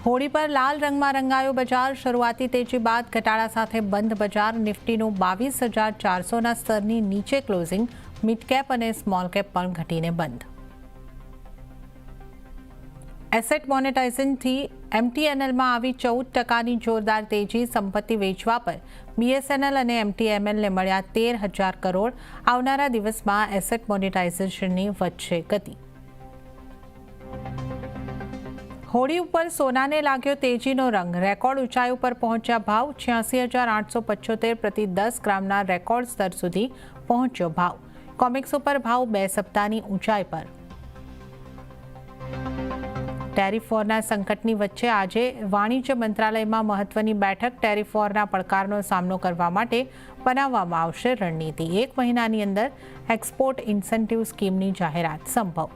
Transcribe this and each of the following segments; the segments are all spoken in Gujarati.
હોળી પર લાલ રંગમાં રંગાયો બજાર। શરૂઆતી તેજી બાદ ઘટાડા સાથે બંધ બજાર। નિફ્ટીનું 22,400ના સ્તરની નીચે ક્લોઝિંગ। મિડ કેપ અને સ્મોલ કેપ પણ ઘટીને બંધ। એસેટ મોનેટાઇઝેશનથી એમટીએનએલમાં આવી 14%ની જોરદાર તેજી। સંપત્તિ વેચવા પર બીએસએનએલ અને એમટીએનએલને મળ્યા 13,000 કરોડ। આવનારા દિવસમાં એસેટ મોનેટાઇઝેશનની વધશે ગતિ। હોળી ઉપર સોનાને લાગ્યો તેજીનો રંગ। રેકોર્ડ ઊંચાઈ ઉપર પહોંચ્યા ભાવ। 86,875 પ્રતિ 10 ગ્રામના રેકોર્ડ સ્તર સુધી પહોંચ્યો ભાવ। કોમેક્સ ઉપર ભાવ 2 સપ્તાહની ઊંચાઈ પર। ટેરિફ વોરના સંકટની વચ્ચે આજે વાણિજ્ય મંત્રાલયમાં મહત્વની બેઠક। ટેરિફ વોરના પડકારનો સામનો કરવા માટે બનાવવામાં આવશે રણનીતિ। 1 મહિનાની અંદર એક્સપોર્ટ ઇન્સેન્ટિવ સ્કીમની જાહેરાત સંભવ।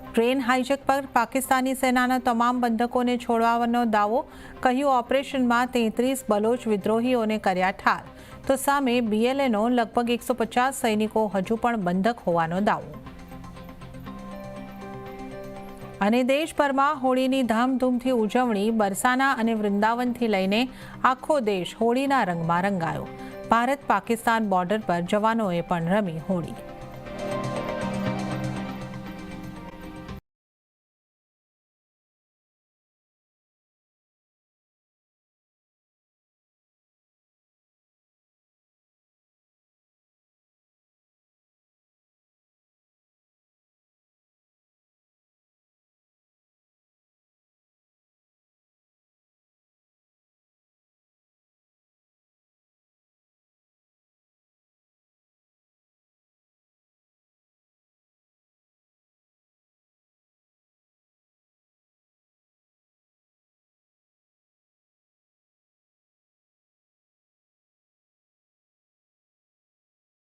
ટ્રેન હાઈજેક પર પાકિસ્તાની સેનાના તમામ બંધકોને છોડવાનો દાવો। કહ્યું ઓપરેશનમાં 33 બલોચ વિદ્રોહીઓને કર્યા ઠાર। તો સામે બીએલએનો લગભગ 150 સૈનિકો હજુ પણ બંધક હોવાનો દાવો। અને દેશભરમાં હોળીની ધામધૂમથી ઉજવણી। બરસાના અને વૃંદાવનથી લઈને આખો દેશ હોળીના રંગમાં રંગાયો। ભારત પાકિસ્તાન બોર્ડર પર જવાનોએ પણ રમી હોળી।